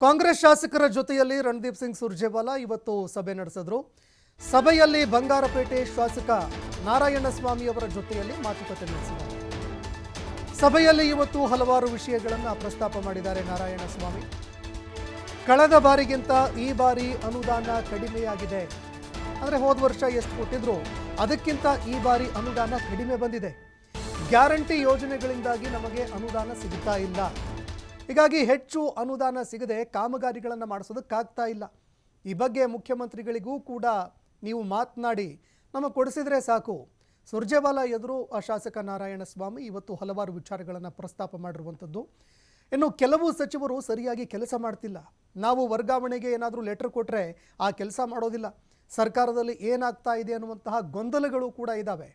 ಕಾಂಗ್ರೆಸ್ ಶಾಸಕರ ಜೊತೆಯಲ್ಲಿ ರಣದೀಪ್ ಸಿಂಗ್ ಸುರ್ಜೇವಾಲಾ ಇವತ್ತು ಸಭೆ ನಡೆಸಿದ್ರು. ಸಭೆಯಲ್ಲಿ ಬಂಗಾರಪೇಟೆ ಶಾಸಕ ನಾರಾಯಣಸ್ವಾಮಿ ಅವರ ಜೊತೆಯಲ್ಲಿ ಮಾತುಕತೆ ನಡೆಸಿದ್ದಾರೆ. ಸಭೆಯಲ್ಲಿ ಇವತ್ತು ಹಲವಾರು ವಿಷಯಗಳನ್ನು ಪ್ರಸ್ತಾಪ ಮಾಡಿದ್ದಾರೆ ನಾರಾಯಣಸ್ವಾಮಿ. ಕಳೆದ ಬಾರಿಗಿಂತ ಈ ಬಾರಿ ಅನುದಾನ ಕಡಿಮೆಯಾಗಿದೆ. ಅಂದರೆ ಹೋದ ವರ್ಷ ಎಷ್ಟು ಕೊಟ್ಟಿದ್ರು ಅದಕ್ಕಿಂತ ಈ ಬಾರಿ ಅನುದಾನ ಕಡಿಮೆ ಬಂದಿದೆ. ಗ್ಯಾರಂಟಿ ಯೋಜನೆಗಳಿಂದಾಗಿ ನಮಗೆ ಅನುದಾನ ಸಿಗ್ತಾ ಇಲ್ಲ. ಹೀಗಾಗಿ ಹೆಚ್ಚು ಅನುದಾನ ಸಿಗದೆ ಕಾಮಗಾರಿಗಳನ್ನು ಮಾಡಿಸೋದಕ್ಕಾಗ್ತಾ ಇಲ್ಲ. ಈ ಬಗ್ಗೆ ಮುಖ್ಯಮಂತ್ರಿಗಳಿಗೂ ಕೂಡ ನೀವು ಮಾತನಾಡಿ ನಮಗೆ ಕೊಡಿಸಿದರೆ ಸಾಕು. ಸುರ್ಜೇವಾಲಾ ಎದುರು ಶಾಸಕ ನಾರಾಯಣಸ್ವಾಮಿ ಇವತ್ತು ಹಲವಾರು ವಿಚಾರಗಳನ್ನು ಪ್ರಸ್ತಾಪ ಮಾಡಿರುವಂಥದ್ದು. ಇನ್ನು ಕೆಲವು ಸಚಿವರು ಸರಿಯಾಗಿ ಕೆಲಸ ಮಾಡ್ತಿಲ್ಲ. ನಾವು ವರ್ಗಾವಣೆಗೆ ಏನಾದರೂ ಲೆಟರ್ ಕೊಟ್ಟರೆ ಆ ಕೆಲಸ ಮಾಡೋದಿಲ್ಲ. ಸರ್ಕಾರದಲ್ಲಿ ಏನಾಗ್ತಾ ಇದೆ ಅನ್ನುವಂತಹ ಗೊಂದಲಗಳು ಕೂಡ ಇದ್ದಾವೆ.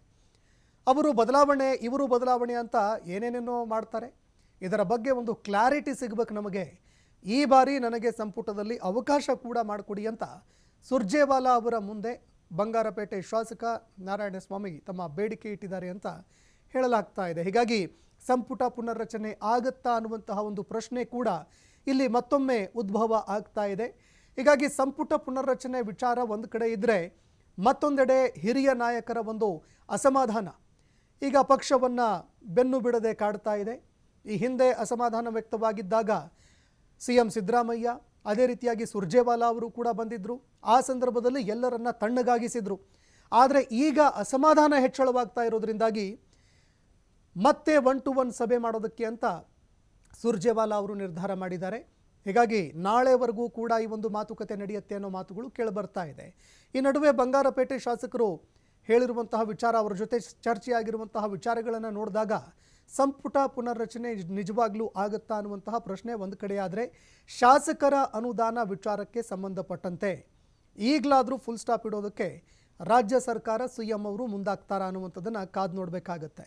ಅವರು ಬದಲಾವಣೆ ಇವರು ಬದಲಾವಣೆ ಅಂತ ಏನೇನೇನೋ ಮಾಡ್ತಾರೆ. ಇದರ ಬಗ್ಗೆ ಒಂದು ಕ್ಲಾರಿಟಿ ಸಿಗಬೇಕು ನಮಗೆ. ಈ ಬಾರಿ ನನಗೆ ಸಂಪುಟದಲ್ಲಿ ಅವಕಾಶ ಕೂಡ ಮಾಡಿಕೊಡಿ ಅಂತ ಸುರ್ಜೇವಾಲಾ ಅವರ ಮುಂದೆ ಬಂಗಾರಪೇಟೆ ಶಾಸಕ ನಾರಾಯಣಸ್ವಾಮಿ ತಮ್ಮ ಬೇಡಿಕೆ ಇಟ್ಟಿದ್ದಾರೆ ಅಂತ ಹೇಳಲಾಗ್ತಾ ಇದೆ. ಹೀಗಾಗಿ ಸಂಪುಟ ಪುನರ್ರಚನೆ ಆಗುತ್ತಾ ಅನ್ನುವಂತಹ ಒಂದು ಪ್ರಶ್ನೆ ಕೂಡ ಇಲ್ಲಿ ಮತ್ತೊಮ್ಮೆ ಉದ್ಭವ ಆಗ್ತಾ ಇದೆ. ಹೀಗಾಗಿ ಸಂಪುಟ ಪುನರ್ರಚನೆ ವಿಚಾರ ಒಂದು ಕಡೆ ಇದ್ದರೆ, ಮತ್ತೊಂದೆಡೆ ಹಿರಿಯ ನಾಯಕರ ಒಂದು ಅಸಮಾಧಾನ ಈಗ ಪಕ್ಷವನ್ನು ಬೆನ್ನು ಬಿಡದೆ ಕಾಡ್ತಾ ಇದೆ. ಈ ಹಿಂದೆ ಅಸಮಾಧಾನ ವ್ಯಕ್ತವಾಗಿದ್ದಾಗ CM ಸಿದ್ದರಾಮಯ್ಯ, ಅದೇ ರೀತಿಯಾಗಿ ಸುರ್ಜೇವಾಲಾ ಅವರು ಕೂಡ ಬಂದಿದ್ದರು. ಆ ಸಂದರ್ಭದಲ್ಲಿ ಎಲ್ಲರನ್ನ ತಣ್ಣಗಾಗಿಸಿದ್ರು. ಆದರೆ ಈಗ ಅಸಮಾಧಾನ ಹೆಚ್ಚಳವಾಗ್ತಾ ಇರೋದ್ರಿಂದಾಗಿ ಮತ್ತೆ 1-to-1 ಸಭೆ ಮಾಡೋದಕ್ಕೆ ಅಂತ ಸುರ್ಜೇವಾಲಾ ಅವರು ನಿರ್ಧಾರ ಮಾಡಿದ್ದಾರೆ. ಹೀಗಾಗಿ ನಾಳೆವರೆಗೂ ಕೂಡ ಈ ಒಂದು ಮಾತುಕತೆ ನಡೆಯುತ್ತೆ ಅನ್ನೋ ಮಾತುಗಳು ಕೇಳಿಬರ್ತಾ ಇದೆ. ಈ ನಡುವೆ ಬಂಗಾರಪೇಟೆ ಶಾಸಕರು ಹೇಳಿರುವಂತಹ ವಿಚಾರ, ಅವರ ಜೊತೆ ಚರ್ಚೆಯಾಗಿರುವಂತಹ ವಿಚಾರಗಳನ್ನು ನೋಡಿದಾಗ ಸಂಪುಟ ಪುನರ್ರಚನೆ ನಿಜವಾಗ್ಲೂ ಆಗುತ್ತಾ ಅನ್ನುವಂತಹ ಪ್ರಶ್ನೆ ಒಂದು ಕಡೆ ಆದರೆ, ಶಾಸಕರ ಅನುದಾನ ವಿಚಾರಕ್ಕೆ ಸಂಬಂಧಪಟ್ಟಂತೆ ಈಗಲಾದರೂ ಫುಲ್ ಸ್ಟಾಪ್ ಇಡೋದಕ್ಕೆ ರಾಜ್ಯ ಸರ್ಕಾರ CM ಅವರು ಮುಂದಾಗ್ತಾರಾ ಅನ್ನುವಂಥದ್ದನ್ನು ಕಾದು ನೋಡಬೇಕಾಗತ್ತೆ.